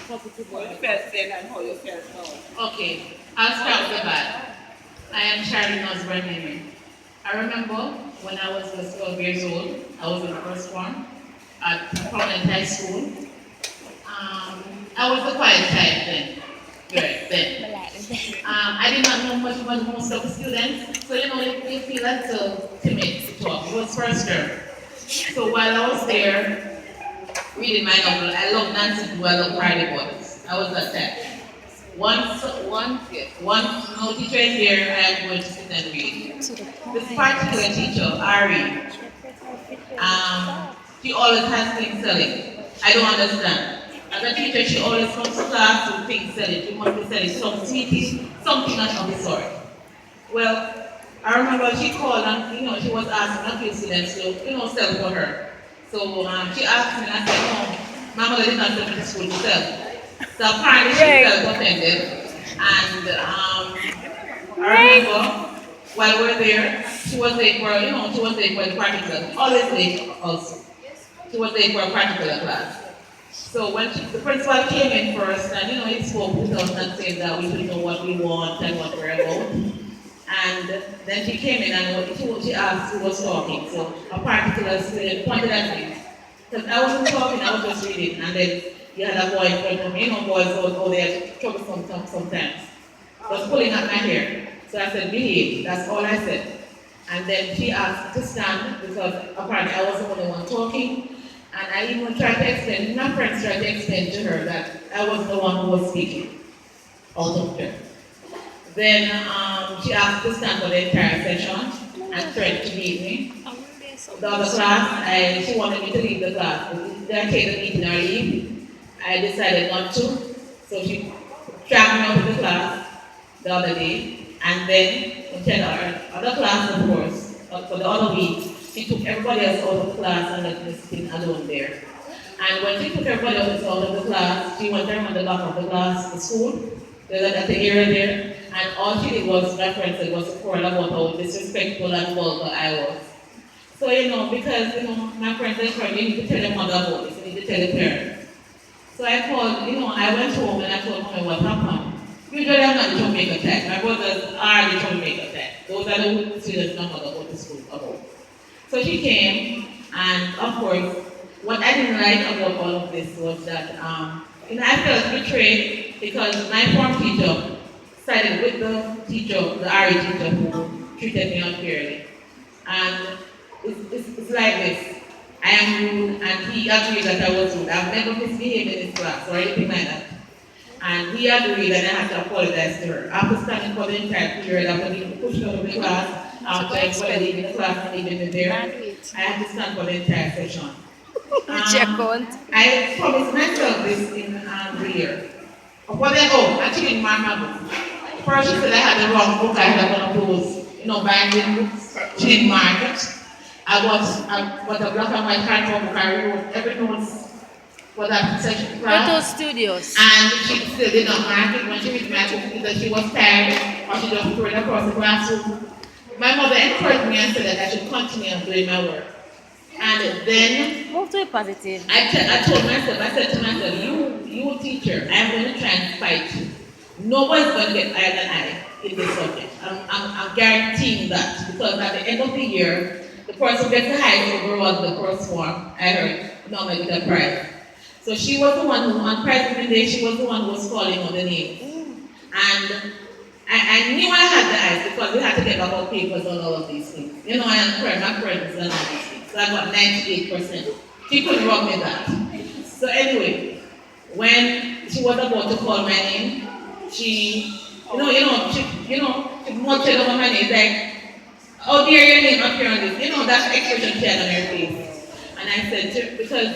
How you felt then and how you felt now? Okay, I'll start with the bad. I am Charlie Osborne Newman. I remember when I was just 12 years old, I was in the first form at Prominent High School. I was a quiet child then, right then. I did not know much about most of the students, so you feel like so timid to talk. It was first term. So while I was there reading my novel, I love Nancy Drew, I love Hardy Boys. I was that type. Once no teacher is here, I am going to sit and read. This particular teacher, Ari, she always has things selling. I don't understand. As a teacher, she always comes to class with things selling. She must be selling some sweetie, something of the sort. Well, I remember she called and she was asking a few students to sell for her. So she asked me and I said, no, my mother did not send me to school to sell. So apparently she felt offended. And I remember while we're there, she was late for, she was late for the practical, always late also. She was late for a practical class. So when the principal came in first, and he spoke with us and said that we should know what we want and what we're about. And then she came in and she asked who was talking. So a particular student pointed at me. Because I wasn't talking, I was just reading. And then you had a boy in front of me. Boys go there troublesome sometimes. Was pulling at my hair. So I said, behave. That's all I said. And then she asked me to stand because apparently I was the only one talking. And I even tried to explain, my friends tried to explain to her that I was the one who was speaking out of turn. Then she asked to stand for the entire session and threatened to beat me. The other class, she wanted me to leave the class. Did I take the meeting or leave? I decided not to. So she tracked me out of the class the other day. And then, tell her other class, of course, for the other week, she took everybody else out of the class and let me sitting alone there. And when she took everybody else out of the class, she went around the back of the class, the school, at the area there, and all she did was reference it was a quarrel about how disrespectful and vulgar I was. So, because, my friends encouraged me, you need to tell your mother about this, you need to tell the parents. So I called, I went home and I told mommy what happened. Usually I'm not the troublemaker type. My brothers are the troublemaker type. Those are the students my mother go to school about. So she came, and of course, what I didn't like about all of this was that, I felt betrayed because my form teacher sided with the teacher, the RE teacher who treated me unfairly. And it's like this. I am rude, and he agreed that I was rude. I've never misbehaved in his class or anything like that. And he agreed that I had to apologize to her. After standing for the entire period, after being pushed out of the class, after everybody leaving the class and leaving me there, I had to stand for the entire session. I promised myself this in the year. But then, actually in my book. First she said I had the wrong book, I had one of those, binding books. She didn't mark it. I got a black and white cardboard book, I wrote every notes for that session class. Photo studios. And she still did not mark it when she read my book either she was tired or she just threw it across the classroom. My mother encouraged me and said that I should continue doing my work. And then Move to a positive. I told myself, I said to myself, you teacher, I'm going to try and fight you. Nobody's going to get higher than I in this subject. I'm guaranteeing that because at the end of the year, the person who gets the highest overall the first one, I heard, normally get a prize. So she was the one who, on prize giving day, she was the one who was calling on the names. And I knew I had the eyes because we had to get about papers on all of these things. I am my friends and all these things. So I got 98%. She couldn't rob me that. So anyway, when she was about to call my name, she muttered over my name like, "Oh dear, your name up here on this." That expression she had on her face. And I said, because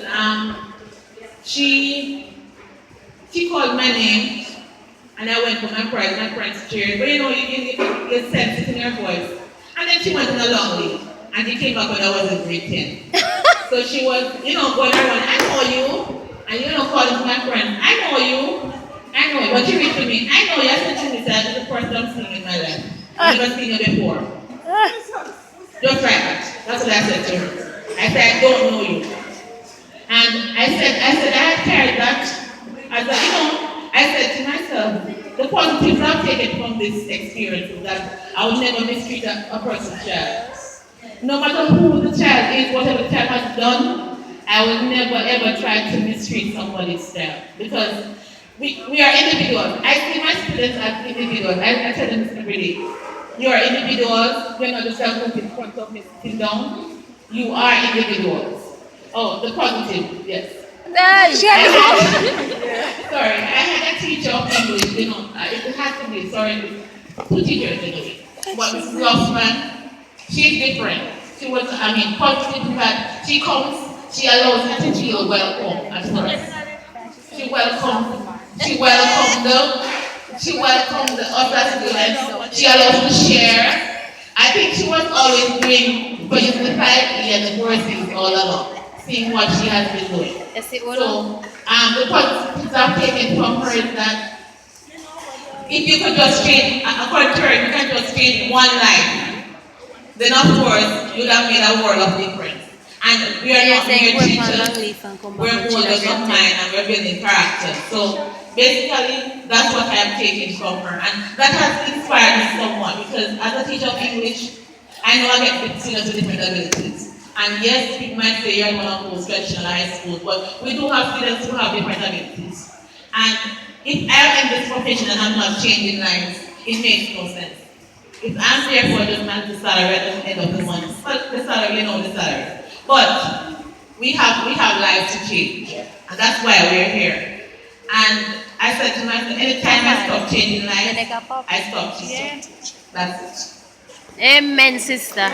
she called my name, and I went for my prize. My friends cheered, but you sense it in her voice. And then she went in a long way, and she came back when I was in grade 10. So she was, going around, "I know you," and calling to my friend, "I know you, I know you." But she reached to me, "I know you." I said to me, "This is the first time seeing in my life. I've never seen you before." Just like that. That's what I said to her. I said, "I don't know you." And I said I had carried that as a, the positives I've taken from this experience is that I would never mistreat a person's child. No matter who the child is, whatever the child has done, I will never ever try to mistreat somebody's child because we are individuals. I see my students as individuals. I tell them this every day. You are individuals. You're not just going in front of me sitting down. You are individuals. Oh, the positive, yes. Sorry, I had a teacher of English, it had to be, sorry, two teachers anyway. But Mrs. Lossman, she's different. She was, positive that she comes, she allows her to feel welcome at first. She welcomes the other students, she allows to share. I think she was always doing for the 5 years the courses all along, seeing what she has been doing. So, the positives I've taken from her is that if you could just change, according to her, if you can just change one life, then of course you'd have made a world of difference. And we are not mere teachers, we're molders of mind and we're building character. So basically, that's what I am taking from her. And that has inspired me somewhat because as a teacher of English, I know I get students with different abilities. And yes, people might say you're one of those traditional high schools, but we do have students who have different abilities. And if I am in this profession and I'm not changing lives, it makes no sense. If I'm there for just manage the salary at the end of the month, but the salary, the salary. But we have lives to change, and that's why we're here. And I said to myself, anytime I stop changing lives, I stop teaching. That's it. Amen, sister.